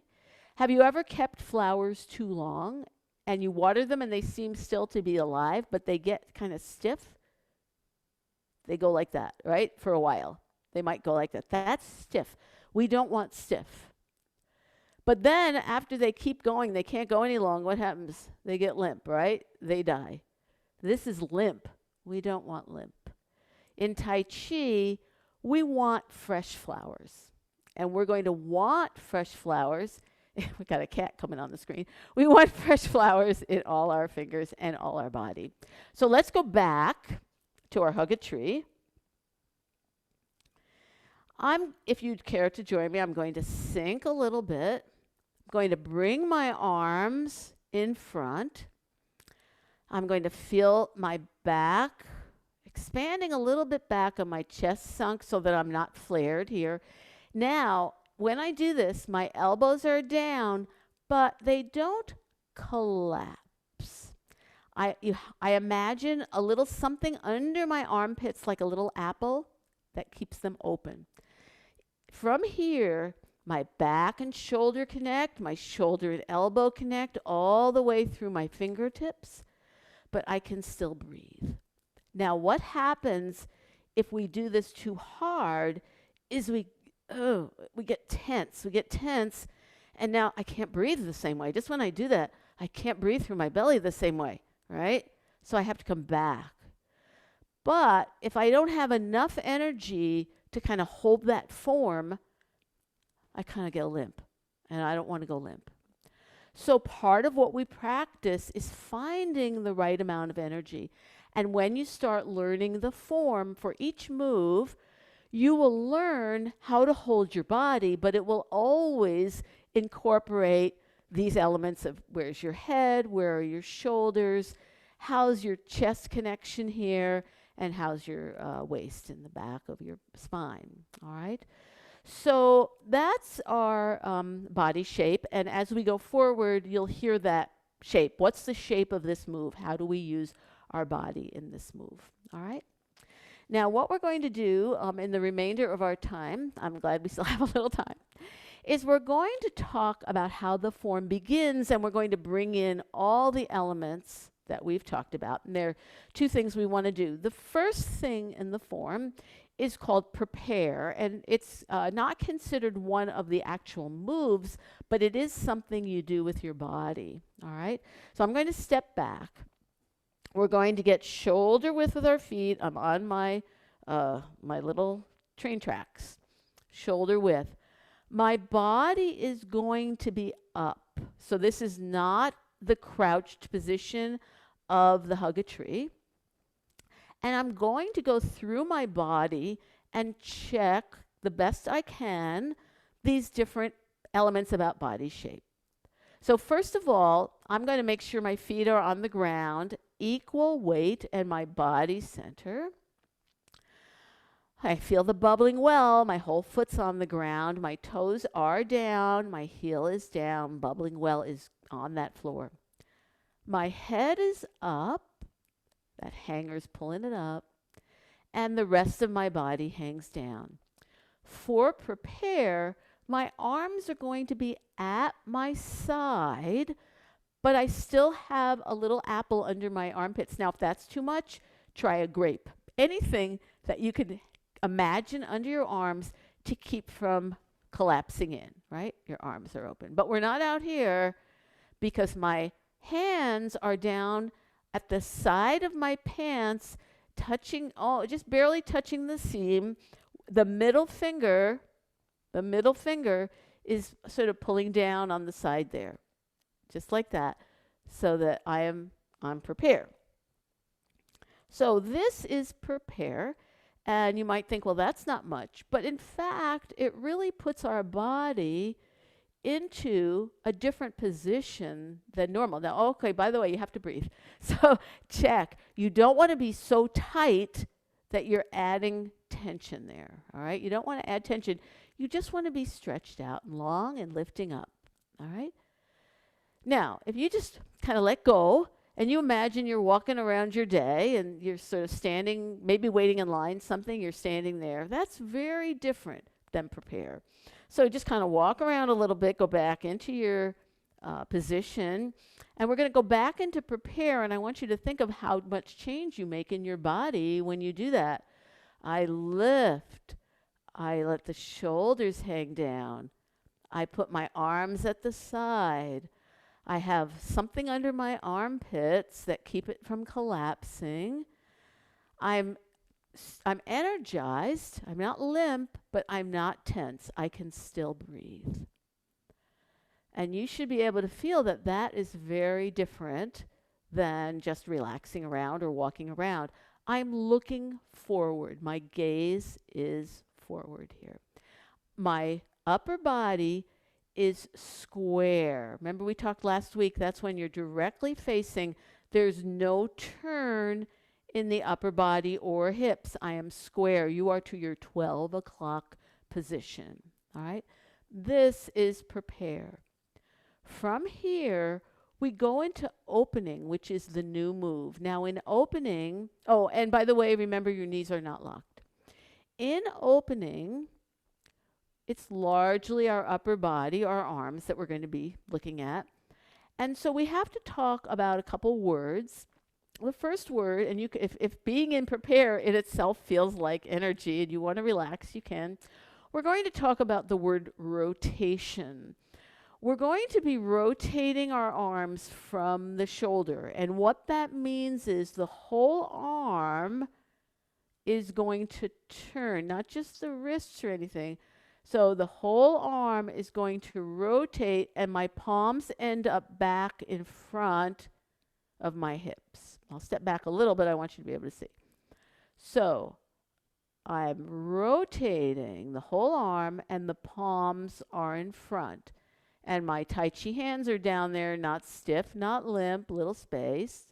Have you ever kept flowers too long and you water them and they seem still to be alive, but they get kind of stiff? They go like that, right? For a while. They might go like that. That's stiff. We don't want stiff. But then after they keep going, they can't go any longer. What happens? They get limp, right? They die. This is limp. We don't want limp. In Tai Chi, we want fresh flowers. And we're going to want fresh flowers. We got a cat coming on the screen. We want fresh flowers in all our fingers and all our body. So let's go back to our hug a tree. If you'd care to join me, I'm going to sink a little bit. I'm going to bring my arms in front. I'm going to feel my back expanding a little bit back on my chest sunk so that I'm not flared here. Now, when I do this, my elbows are down, but they don't collapse. I imagine a little something under my armpits like a little apple that keeps them open. From here, my back and shoulder connect, my shoulder and elbow connect all the way through my fingertips, but I can still breathe. Now, what happens if we do this too hard is we get tense. We get tense, and now I can't breathe the same way. Just when I do that, I can't breathe through my belly the same way, right? So I have to come back. But if I don't have enough energy to kind of hold that form, I kind of get a limp, and I don't want to go limp. So part of what we practice is finding the right amount of energy. And when you start learning the form for each move, you will learn how to hold your body, but it will always incorporate these elements of where's your head, where are your shoulders, how's your chest connection here, and how's your waist in the back of your spine, all right? So that's our body shape, and as we go forward, you'll hear that shape. What's the shape of this move? How do we use our body in this move, all right? Now, what we're going to do in the remainder of our time, I'm glad we still have a little time, is we're going to talk about how the form begins, and we're going to bring in all the elements that we've talked about. And there are two things we want to do. The first thing in the form is called prepare, and it's not considered one of the actual moves, but it is something you do with your body, all right? So I'm going to step back. We're going to get shoulder width with our feet. I'm on my little train tracks, shoulder width. My body is going to be up. So this is not the crouched position of the hug a tree. And I'm going to go through my body and check the best I can these different elements about body shape. So first of all, I'm going to make sure my feet are on the ground, equal weight, and my body center. I feel the bubbling well. My whole foot's on the ground. My toes are down. My heel is down. Bubbling well is on that floor. My head is up. That hanger's pulling it up. And the rest of my body hangs down. For prepare, my arms are going to be at my side, but I still have a little apple under my armpits. Now, if that's too much, try a grape. Anything that you could imagine under your arms to keep from collapsing in, right? Your arms are open. But we're not out here because my hands are down at the side of my pants, touching, just barely touching the seam. The middle finger is sort of pulling down on the side there, just like that, so that I'm prepared. So this is prepare, and you might think, well, that's not much. But in fact, it really puts our body into a different position than normal. Now, okay, by the way, you have to breathe. So check. You don't want to be so tight that you're adding tension there, all right? You don't want to add tension. You just want to be stretched out and long and lifting up, all right? Now, if you just kind of let go and you imagine you're walking around your day and you're sort of standing, maybe waiting in line, something, you're standing there. That's very different than prepare. So just kind of walk around a little bit, go back into your position, and we're going to go back into prepare, and I want you to think of how much change you make in your body when you do that. I lift. I let the shoulders hang down. I put my arms at the side. I have something under my armpits that keep it from collapsing. I'm energized. I'm not limp, but I'm not tense. I can still breathe. And you should be able to feel that that is very different than just relaxing around or walking around. I'm looking forward. My gaze is forward here. My upper body is square. Remember we talked last week, that's when you're directly facing. There's no turn in the upper body or hips. I am square. You are to your 12 o'clock position. All right. This is prepare. From here, we go into opening, which is the new move. Now, in opening, oh, and by the way, remember your knees are not locked. In opening, it's largely our upper body, our arms that we're going to be looking at. And so we have to talk about a couple words. The first word, and if being in prepare in itself feels like energy and you want to relax, you can. We're going to talk about the word rotation. We're going to be rotating our arms from the shoulder. And what that means is the whole arm is going to turn, not just the wrists or anything. So the whole arm is going to rotate, and my palms end up back in front of my hips. I'll step back a little, but I want you to be able to see. So I'm rotating the whole arm, and the palms are in front. And my Tai Chi hands are down there, not stiff, not limp, little space.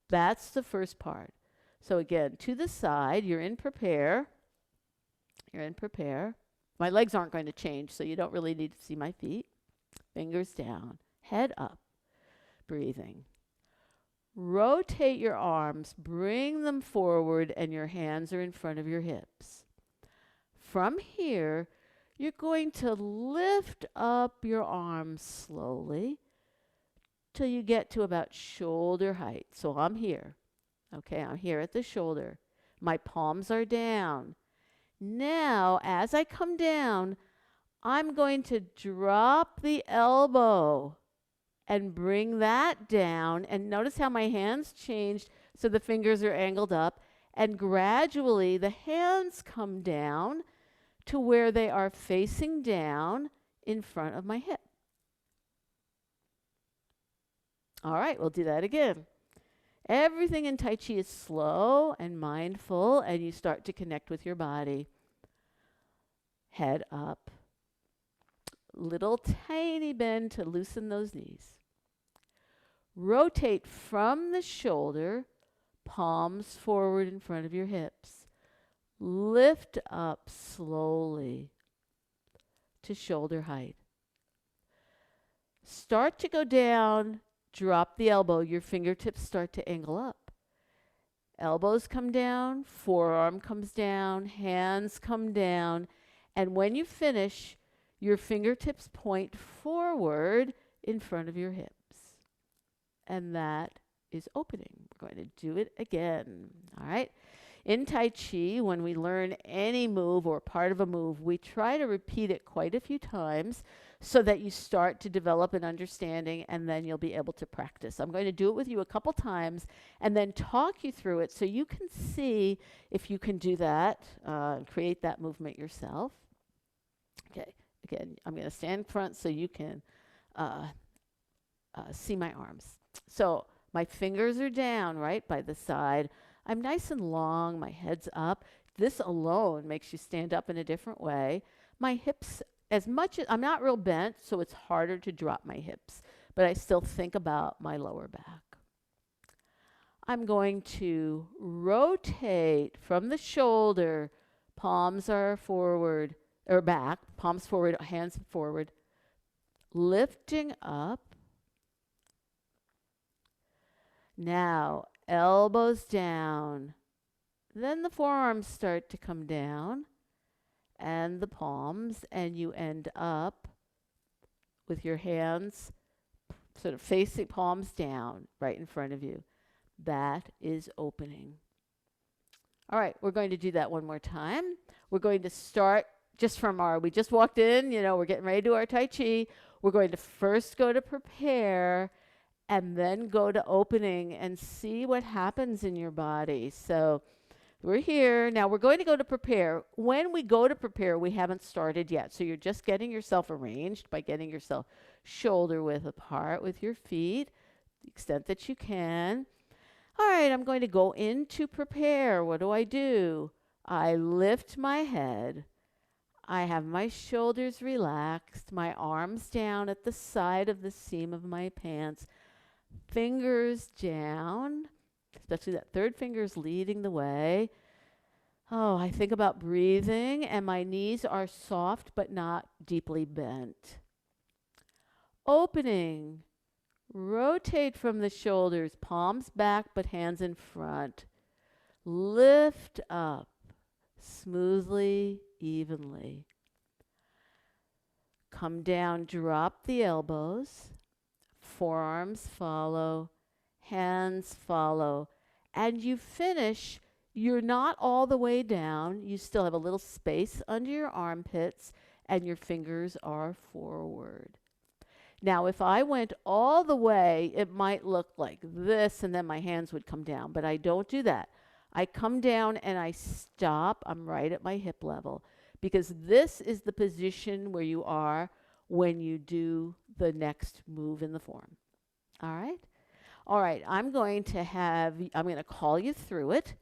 That's the first part. So again, to the side, you're in prepare. You're in prepare. My legs aren't going to change, so you don't really need to see my feet. Fingers down, head up, breathing. Rotate your arms, bring them forward, and your hands are in front of your hips. From here, you're going to lift up your arms slowly till you get to about shoulder height. So I'm here. Okay, I'm here at the shoulder. My palms are down. Now, as I come down, I'm going to drop the elbow and bring that down. And notice how my hands changed so the fingers are angled up. And gradually, the hands come down to where they are facing down in front of my hip. All right, we'll do that again. Everything in Tai Chi is slow and mindful, and you start to connect with your body. Head up. Little tiny bend to loosen those knees. Rotate from the shoulder, palms forward in front of your hips. Lift up slowly to shoulder height. Start to go down. Drop the elbow. Your fingertips start to angle up. Elbows come down, forearm comes down, hands come down. And when you finish, your fingertips point forward in front of your hips. And that is opening. We're going to do it again. All right. In Tai Chi, when we learn any move or part of a move, we try to repeat it quite a few times so that you start to develop an understanding, and then you'll be able to practice. I'm going to do it with you a couple times and then talk you through it so you can see if you can do that and create that movement yourself. Okay, again, I'm going to stand front so you can see my arms. So my fingers are down, right, by the side. I'm nice and long, my head's up. This alone makes you stand up in a different way. My hips, as much as I'm not real bent, so it's harder to drop my hips, but I still think about my lower back. I'm going to rotate from the shoulder, palms are forward, or back, palms forward, hands forward, lifting up. Now, elbows down. Then the forearms start to come down and the palms, and you end up with your hands sort of facing, palms down right in front of you. That is opening. All right, we're going to do that one more time. We're going to start just from we just walked in, we're getting ready to do our Tai Chi. We're going to first go to prepare and then go to opening and see what happens in your body. So we're here. Now we're going to go to prepare. When we go to prepare, we haven't started yet. So you're just getting yourself arranged by getting yourself shoulder width apart with your feet, the extent that you can. All right, I'm going to go into prepare. What do? I lift my head. I have my shoulders relaxed, my arms down at the side of the seam of my pants. Fingers down, especially that third finger is leading the way. Oh, I think about breathing, and my knees are soft but not deeply bent. Opening. Rotate from the shoulders, palms back but hands in front. Lift up smoothly, evenly. Come down, drop the elbows, forearms follow, hands follow. And you finish, you're not all the way down. You still have a little space under your armpits, and your fingers are forward. Now, if I went all the way, it might look like this, and then my hands would come down, but I don't do that. I come down and I stop. I'm right at my hip level because this is the position where you are when you do the next move in the form. All right? All right, I'm going to call you through it.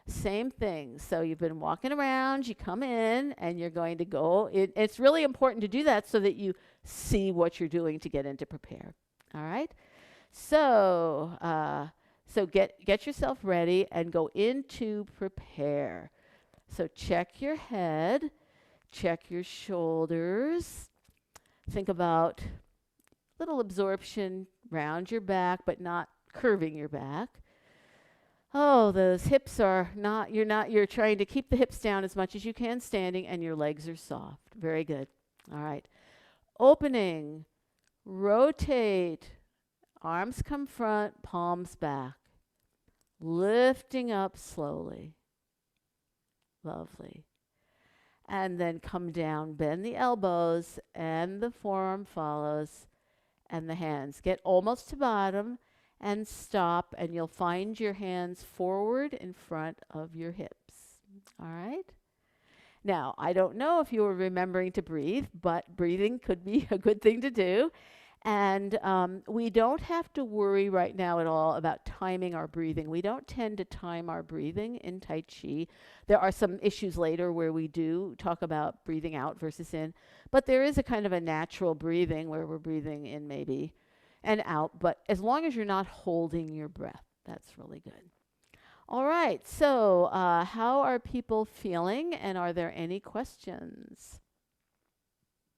Same thing. So you've been walking around, you come in, and you're going to go. It's really important to do that so that you see what you're doing to get into prepare. All right? So get yourself ready and go into prepare. So check your head, check your shoulders. Think about little absorption round your back, but not curving your back. Oh, those hips are you're trying to keep the hips down as much as you can standing, and your legs are soft. Very good. All right. Opening, rotate, arms come front, palms back. Lifting up slowly. Lovely. And then come down, bend the elbows, and the forearm follows, and the hands. Get almost to bottom and stop, and you'll find your hands forward in front of your hips. All right? Now, I don't know if you were remembering to breathe, but breathing could be a good thing to do. And we don't have to worry right now at all about timing our breathing. We don't tend to time our breathing in Tai Chi. There are some issues later where we do talk about breathing out versus in, but there is a kind of a natural breathing where we're breathing in maybe and out, but as long as you're not holding your breath, that's really good. All right, so how are people feeling, and are there any questions?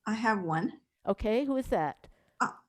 I have one. Okay, who is that?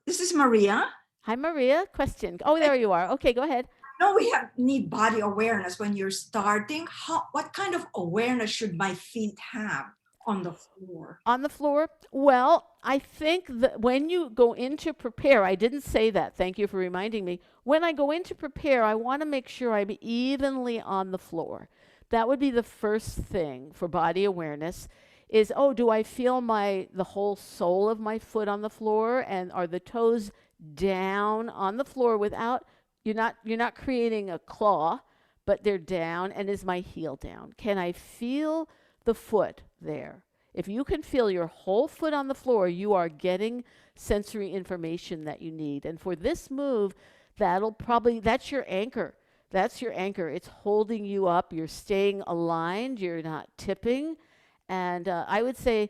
This is Maria. Hi, Maria. Question. Oh, there you are. Okay, go ahead. No, we need body awareness when you're starting. What kind of awareness should my feet have on the floor? On the floor? Well, I think that when you go into prepare, I didn't say that. Thank you for reminding me. When I go into prepare, I want to make sure I'm evenly on the floor. That would be the first thing for body awareness is, oh, do I feel the whole sole of my foot on the floor, and are the toes down on the floor without you're not creating a claw, but they're down, and is my heel down? Can I feel the foot there? If you can feel your whole foot on the floor, you are getting sensory information that you need. And for this move, that's your anchor. That's your anchor. It's holding you up. You're staying aligned. You're not tipping. And I would say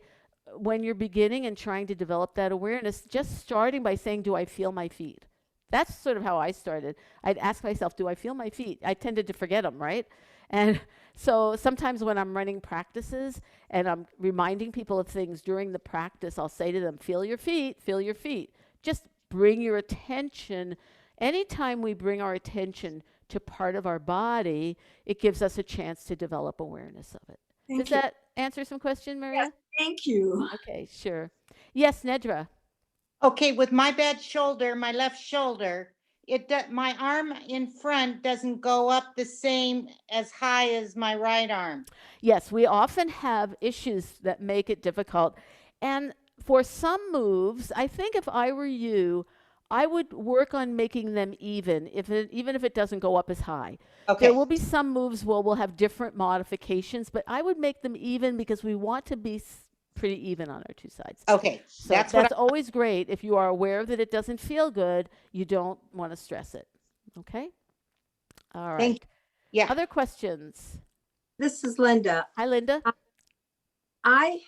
when you're beginning and trying to develop that awareness, just starting by saying, do I feel my feet? That's sort of how I started. I'd ask myself, do I feel my feet? I tended to forget them, right? And so sometimes when I'm running practices and I'm reminding people of things during the practice, I'll say to them, feel your feet, feel your feet. Just bring your attention. Anytime we bring our attention to part of our body, it gives us a chance to develop awareness of it. Does that answer some question, Maria? Yes, thank you. Okay, sure. Yes, Nedra. Okay, with my bad shoulder, my left shoulder, my arm in front doesn't go up the same as high as my right arm. Yes, we often have issues that make it difficult. And for some moves, I think if I were you, I would work on making them even if it doesn't go up as high. Okay. There will be some moves where we'll have different modifications, but I would make them even because we want to be pretty even on our two sides. Okay. So that's always great. If you are aware that it doesn't feel good, you don't want to stress it. Okay? All right. Thank you. Yeah. Other questions? This is Linda. Hi, Linda. I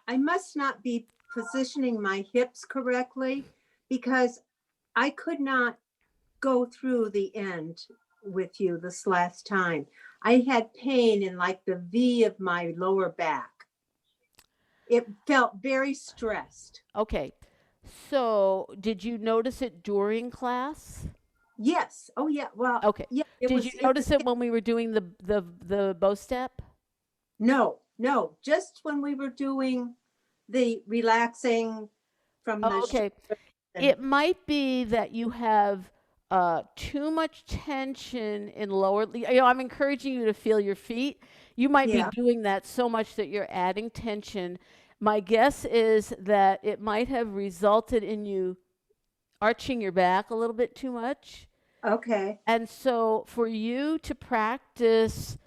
must not be positioning my hips correctly because I could not go through the end with you this last time. I had pain in like the V of my lower back. It felt very stressed. Okay. So, did you notice it during class? Yes. Oh yeah. Well, Okay. yeah, Did you notice it when we were doing the bow step? no, just when we were doing the relaxing from the Oh, okay. and It might be that you have too much tension in lower. I'm encouraging you to feel your feet. You might be yeah. doing that so much that you're adding tension. My guess is that it might have resulted in you arching your back a little bit too much. Okay. And so, for you to practice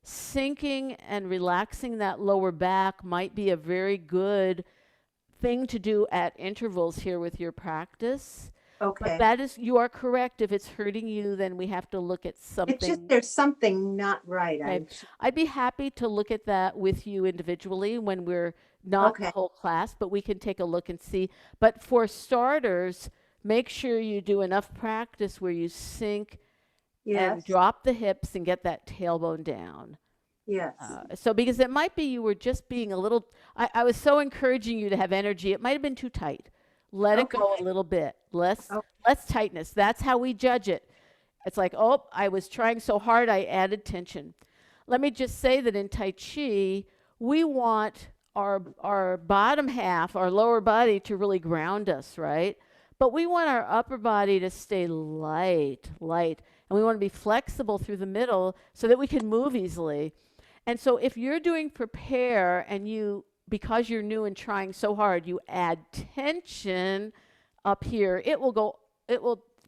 sinking and relaxing that lower back might be a very good thing to do at intervals here with your practice. But Okay. that is, you are correct. If it's hurting you, then we have to look at It's just something. there's something not right. Okay. I'd be happy to look at that with you individually when we're not the Okay. whole class, but we can take a look and see. But for starters, make sure you do enough practice where you sink and Yes. drop the hips and get that tailbone down. Yes. So because it might be you were just being a little, I was so encouraging you to have energy. It might have been too tight. Let it Okay. go a little bit. Less, Okay. less tightness. That's how we judge it. It's like, oh, I was trying so hard, I added tension. Let me just say that in Tai Chi, we want our bottom half, our lower body, to really ground us, right? But we want our upper body to stay light, light. And we want to be flexible through the middle so that we can move easily. And so if you're doing prepare and you, because you're new and trying so hard, you add tension up here, it will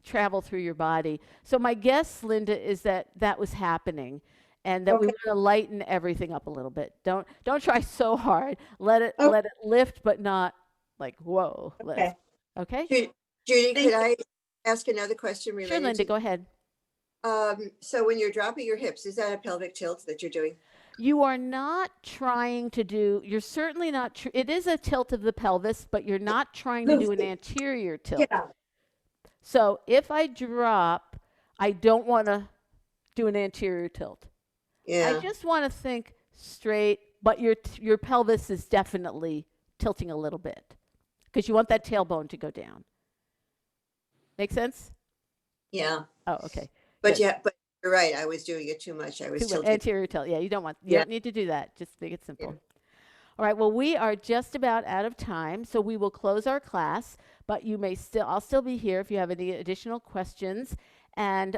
travel through your body. So my guess, Linda, is that that was happening and that we Okay. want to lighten everything up a little bit. Don't try so hard. Oh, Let it lift, but not like, whoa, lift. okay. Okay? Judy, Thank could you. I ask another question Sure, related Linda, to, go ahead. so when you're dropping your hips, is that a pelvic tilt that you're doing? You are not trying to do, you're certainly not, it is a tilt of the pelvis, but you're not trying to do an Lucy. anterior tilt. Yeah. So if I drop, I don't want to do an anterior tilt. I Yeah. just want to think straight, but your pelvis is definitely tilting a little bit because you want that tailbone to go down. Make sense? Yeah. Oh, okay. But Good. yeah, but you're right. I was doing it too much. I was Too much tilting. anterior tilt. Yeah, you Yeah. don't need to do that. Just make it simple. Yeah. All right, well, we are just about out of time, so we will close our class, but I'll still be here if you have any additional questions. And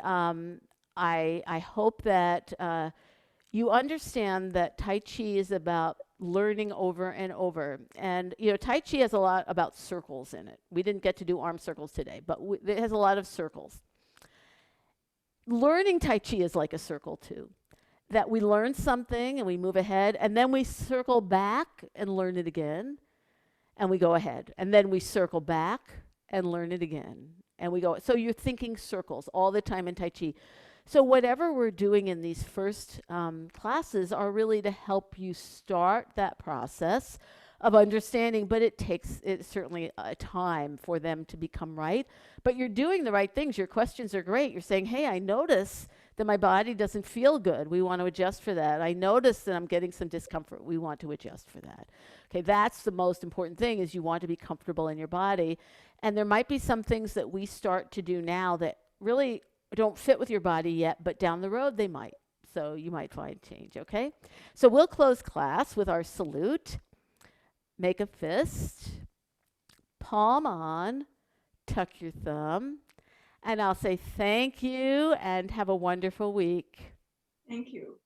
I hope that you understand that Tai Chi is about learning over and over. And, Tai Chi has a lot about circles in it. We didn't get to do arm circles today, but it has a lot of circles. Learning Tai Chi is like a circle, too. That we learn something and we move ahead, and then we circle back and learn it again, and we go ahead. And then we circle back and learn it again, and we go. So you're thinking circles all the time in Tai Chi. So whatever we're doing in these first classes are really to help you start that process of understanding, but it takes certainly a time for them to become right. But you're doing the right things. Your questions are great. You're saying, hey, I notice that my body doesn't feel good. We want to adjust for that. I notice that I'm getting some discomfort. We want to adjust for that. Okay, that's the most important thing is you want to be comfortable in your body. And there might be some things that we start to do now that really don't fit with your body yet, but down the road they might. So you might find change, okay? So we'll close class with our salute. Make a fist, palm on, tuck your thumb, and I'll say thank you and have a wonderful week. Thank you.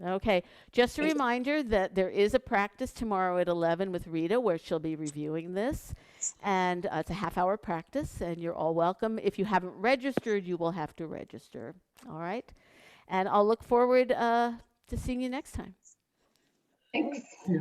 Okay, just a reminder that there is a practice tomorrow at 11 with Rita where she'll be reviewing this. And it's a half-hour practice, and you're all welcome. If you haven't registered, you will have to register. All right? And I'll look forward to seeing you next time. Thanks.